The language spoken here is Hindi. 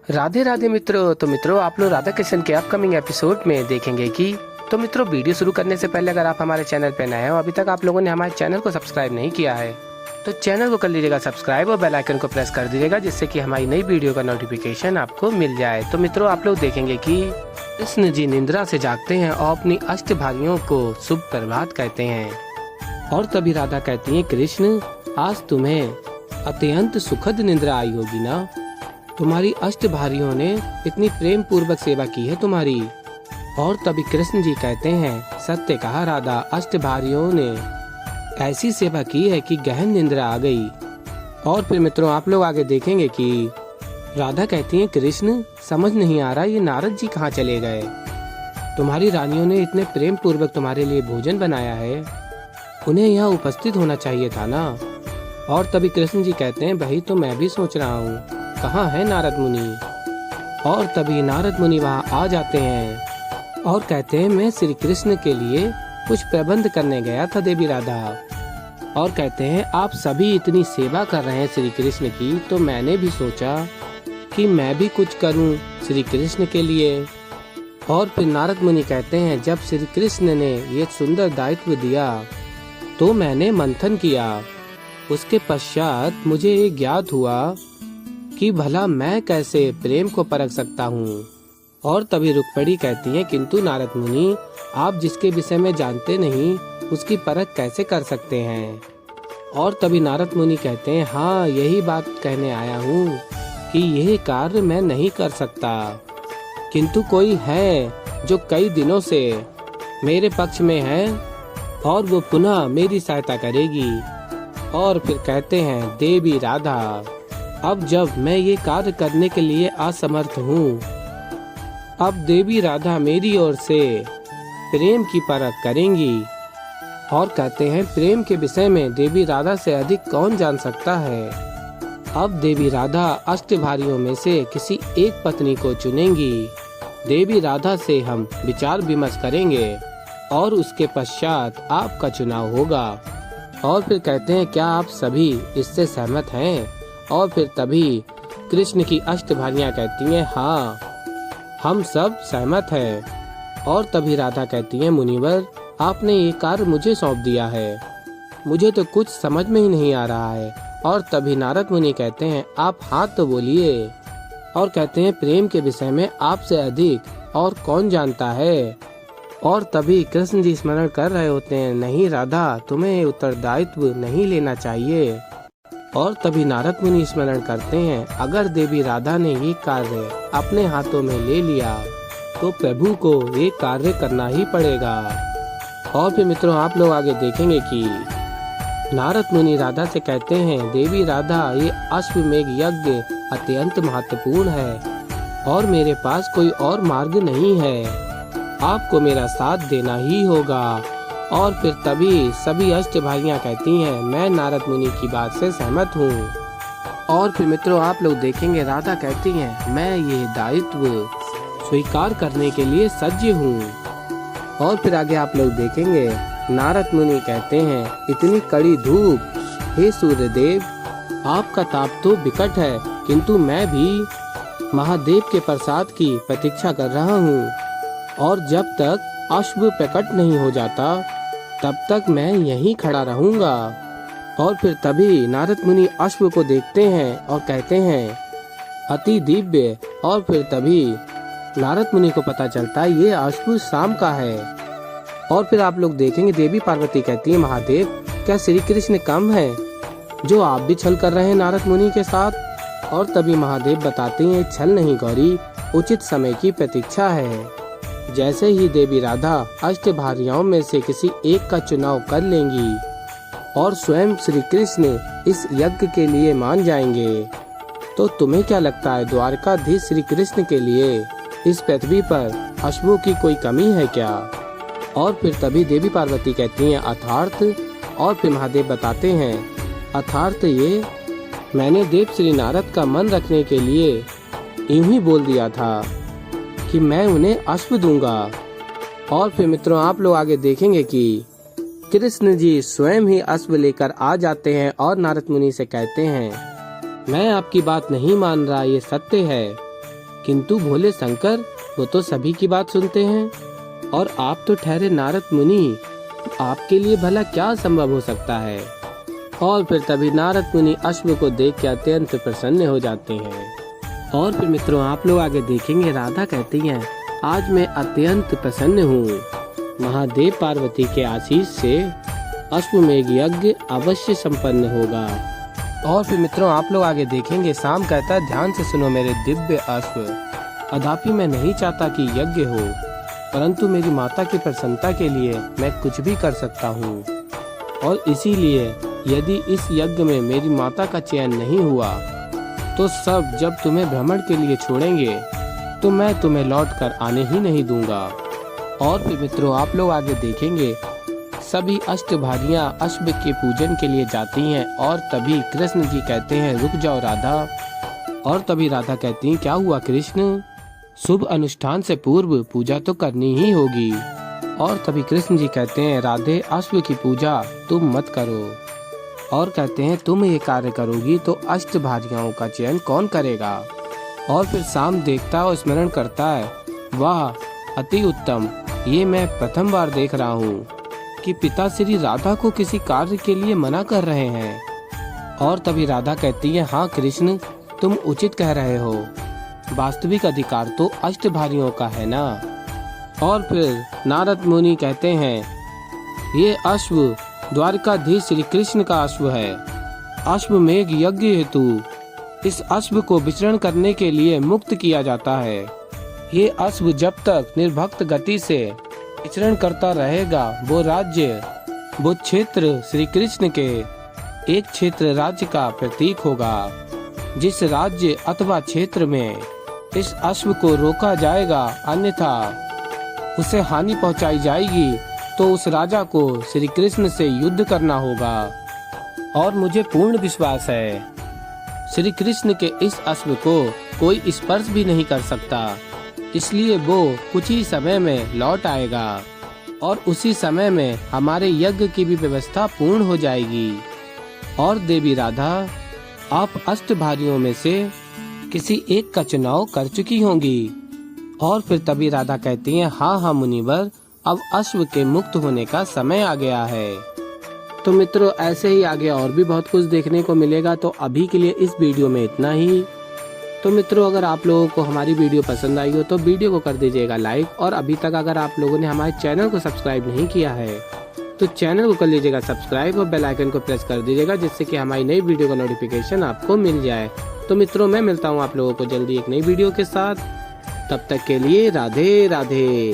राधे राधे मित्रों। तो मित्रों, आप लोग राधा कृष्ण के अपकमिंग एपिसोड में देखेंगे कि मित्रों, वीडियो शुरू करने से पहले अगर आप हमारे चैनल पर नए हो, अभी तक आप लोगों ने हमारे चैनल को सब्सक्राइब नहीं किया है, तो चैनल को कर लीजिएगा सब्सक्राइब और बेल आइकन को प्रेस कर दीजिएगा, जिससे कि हमारी नई वीडियो का नोटिफिकेशन आपको मिल जाए। तो मित्रों, आप लोग देखेंगे कि कृष्ण जी निद्रा से जागते हैं और अपनी अष्टभागियों को शुभ प्रभात कहते हैं। और तभी राधा कहती है, कृष्ण, आज तुम्हें अत्यंत सुखद निद्रा आई होगी ना। तुम्हारी अष्टभारियों ने इतनी प्रेम पूर्वक सेवा की है तुम्हारी। और तभी कृष्ण जी कहते हैं, सत्य कहा राधा, अष्टभारियों ने ऐसी सेवा की है कि गहन निद्रा आ गई। और फिर मित्रों, आप लोग आगे देखेंगे कि राधा कहती है, कृष्ण, समझ नहीं आ रहा ये नारद जी कहाँ चले गए। तुम्हारी रानियों ने इतने प्रेम पूर्वक तुम्हारे लिए भोजन बनाया है, उन्हें यहाँ उपस्थित होना चाहिए था ना। और तभी कृष्ण जी कहते हैं, भाई तो मैं भी सोच रहा हूँ, कहाँ है नारद मुनि। और तभी नारद मुनि वहाँ आ जाते हैं और कहते हैं, मैं श्री कृष्ण के लिए कुछ प्रबंध करने गया था देवी राधा। और कहते हैं, आप सभी इतनी सेवा कर रहे हैं श्री कृष्ण की, तो मैंने भी सोचा कि मैं भी कुछ करूं श्री कृष्ण के लिए। और फिर नारद मुनि कहते हैं, जब श्री कृष्ण ने ये सुंदर दायित्व दिया तो मैंने मंथन किया। उसके पश्चात मुझे ये ज्ञात हुआ कि भला मैं कैसे प्रेम को परख सकता हूँ। और तभी रुक्मिणी कहती है, किंतु नारद मुनि, आप जिसके विषय में जानते नहीं उसकी परख कैसे कर सकते हैं। और तभी नारद मुनि कहते हैं, हाँ, यही बात कहने आया हूँ कि यह कार्य मैं नहीं कर सकता, किंतु कोई है जो कई दिनों से मेरे पक्ष में है और वो पुनः मेरी सहायता करेगी। और फिर कहते हैं, देवी राधा, अब जब मैं ये कार्य करने के लिए असमर्थ हूँ, अब देवी राधा मेरी ओर से प्रेम की परख करेंगी। और कहते हैं, प्रेम के विषय में देवी राधा से अधिक कौन जान सकता है। अब देवी राधा अष्टभारियों में से किसी एक पत्नी को चुनेंगी। देवी राधा से हम विचार विमर्श करेंगे और उसके पश्चात आपका चुनाव होगा। और फिर कहते हैं, क्या आप सभी इससे सहमत हैं। और फिर तभी कृष्ण की अष्टभारियां कहती हैं, हाँ, हम सब सहमत हैं। और तभी राधा कहती है, मुनिवर, आपने ये कार्य मुझे सौंप दिया है, मुझे तो कुछ समझ में ही नहीं आ रहा है। और तभी नारद मुनि कहते हैं, आप हाथ तो बोलिए। और कहते हैं, प्रेम के विषय में आपसे अधिक और कौन जानता है। और तभी कृष्ण जी स्मरण कर रहे होते हैं, नहीं राधा, तुम्हें उत्तरदायित्व नहीं लेना चाहिए। और तभी नारद मुनि स्मरण करते हैं, अगर देवी राधा ने ये कार्य अपने हाथों में ले लिया तो प्रभु को ये कार्य करना ही पड़ेगा। और फिर मित्रों, आप लोग आगे देखेंगे कि नारद मुनि राधा से कहते हैं, देवी राधा, ये अश्वमेघ यज्ञ अत्यंत महत्वपूर्ण है और मेरे पास कोई और मार्ग नहीं है, आपको मेरा साथ देना ही होगा। और फिर तभी सभी अष्टभागियां कहती हैं, मैं नारद मुनि की बात से सहमत हूँ। और फिर मित्रों, आप लोग देखेंगे, राधा कहती हैं, मैं ये दायित्व स्वीकार करने के लिए सज्ज हूँ। और फिर आगे आप लोग देखेंगे, नारद मुनि कहते हैं, इतनी कड़ी धूप, हे सूर्यदेव, आपका ताप तो विकट है, किंतु मैं भी महादेव के प्रसाद की प्रतीक्षा कर रहा हूँ और जब तक अश्व प्रकट नहीं हो जाता तब तक मैं यहीं खड़ा रहूंगा। और फिर तभी नारद मुनि अश्व को देखते हैं और कहते हैं, अति दिव्य। और फिर तभी नारद मुनि को पता चलता है ये अश्व शाम का है। और फिर आप लोग देखेंगे, देवी पार्वती कहती है, महादेव, क्या श्री कृष्ण कम है जो आप भी छल कर रहे हैं नारद मुनि के साथ। और तभी महादेव बताते हैं, छल नहीं गौरी, उचित समय की प्रतीक्षा है। जैसे ही देवी राधा अष्टभारियाओं में से किसी एक का चुनाव कर लेंगी और स्वयं श्री कृष्ण इस यज्ञ के लिए मान जाएंगे, तो तुम्हें क्या लगता है, द्वारकाधीश श्री कृष्ण के लिए इस पृथ्वी पर अश्वों की कोई कमी है क्या। और फिर तभी देवी पार्वती कहती हैं, अर्थात। और फिर महादेव बताते हैं, अर्थात ये, मैंने देव श्री नारद का मन रखने के लिए यूं ही बोल दिया था कि मैं उन्हें अश्व दूंगा। और फिर मित्रों, आप लोग आगे देखेंगे कि कृष्ण जी स्वयं ही अश्व लेकर आ जाते हैं और नारद मुनि से कहते हैं, मैं आपकी बात नहीं मान रहा, ये सत्य है, किंतु भोले शंकर वो तो सभी की बात सुनते हैं, और आप तो ठहरे नारद मुनि, आपके लिए भला क्या संभव हो सकता है। और फिर तभी नारद मुनि अश्व को देख के अत्यंत प्रसन्न हो जाते हैं। और फिर मित्रों आप लोग आगे देखेंगे, राधा कहती हैं, आज मैं अत्यंत प्रसन्न हूँ। महादेव पार्वती के आशीष से अश्वमेघ यज्ञ अवश्य संपन्न होगा। और फिर मित्रों आप लोग आगे देखेंगे, शाम कहता है, ध्यान से सुनो मेरे दिव्य अश्व, अदापि मैं नहीं चाहता कि यज्ञ हो, परंतु मेरी माता की प्रसन्नता के लिए मैं कुछ भी कर सकता हूँ। और इसीलिए यदि इस यज्ञ में मेरी माता का चयन नहीं हुआ तो सब जब तुम्हें भ्रमण के लिए छोड़ेंगे तो मैं तुम्हें लौट कर आने ही नहीं दूंगा। और फिर मित्रों आप लोग आगे देखेंगे, सभी अष्टभागियां अश्व के पूजन के लिए जाती हैं, और तभी कृष्ण जी कहते हैं, रुक जाओ राधा। और तभी राधा कहती हैं, क्या हुआ कृष्ण, शुभ अनुष्ठान से पूर्व पूजा तो करनी ही होगी। और तभी कृष्ण जी कहते हैं, राधे अश्व की पूजा तुम मत करो, और कहते हैं तुम ये कार्य करोगी तो अष्टभागियाओं का चयन कौन करेगा। और फिर शाम देखता और स्मरण करता है, वाह अति उत्तम, ये मैं प्रथम बार देख रहा हूँ कि पिता श्री राधा को किसी कार्य के लिए मना कर रहे हैं। और तभी राधा कहती है, हाँ कृष्ण तुम उचित कह रहे हो, वास्तविक अधिकार तो अष्टभागियों का है ना। और फिर नारद मुनि कहते हैं, ये अश्व द्वारकाधीश श्री कृष्ण का अश्व है, अश्वमेघ यज्ञ हेतु इस अश्व को विचरण करने के लिए मुक्त किया जाता है। ये अश्व जब तक निर्भक्त गति से विचरण करता रहेगा, वो राज्य, वो क्षेत्र श्री कृष्ण के एक क्षेत्र राज्य का प्रतीक होगा। जिस राज्य अथवा क्षेत्र में इस अश्व को रोका जाएगा, अन्यथा उसे हानि पहुंचाई जाएगी, तो उस राजा को श्री कृष्ण से युद्ध करना होगा। और मुझे पूर्ण विश्वास है श्री कृष्ण के इस अश्व को कोई स्पर्श भी नहीं कर सकता, इसलिए वो कुछ ही समय में लौट आएगा, और उसी समय में हमारे यज्ञ की भी व्यवस्था पूर्ण हो जाएगी। और देवी राधा, आप अष्टभागियों में से किसी एक का चुनाव कर चुकी होंगी। और फिर तभी राधा कहती हैं, हाँ हाँ मुनिवर, अब अश्व के मुक्त होने का समय आ गया है। तो मित्रों ऐसे ही आगे और भी बहुत कुछ देखने को मिलेगा, तो अभी के लिए इस वीडियो में इतना ही। तो मित्रों अगर आप लोगों को हमारी वीडियो पसंद आई हो तो वीडियो को कर दीजिएगा लाइक, और अभी तक अगर आप लोगों ने हमारे चैनल को सब्सक्राइब नहीं किया है तो चैनल को कर लीजिएगा सब्सक्राइब, और बेल आइकन को प्रेस कर दीजिएगा, जिससे कि हमारी नई वीडियो का नोटिफिकेशन आपको मिल जाए। तो मित्रों मैं मिलता हूँ आप लोगों को जल्दी एक नई वीडियो के साथ, तब तक के लिए राधे राधे।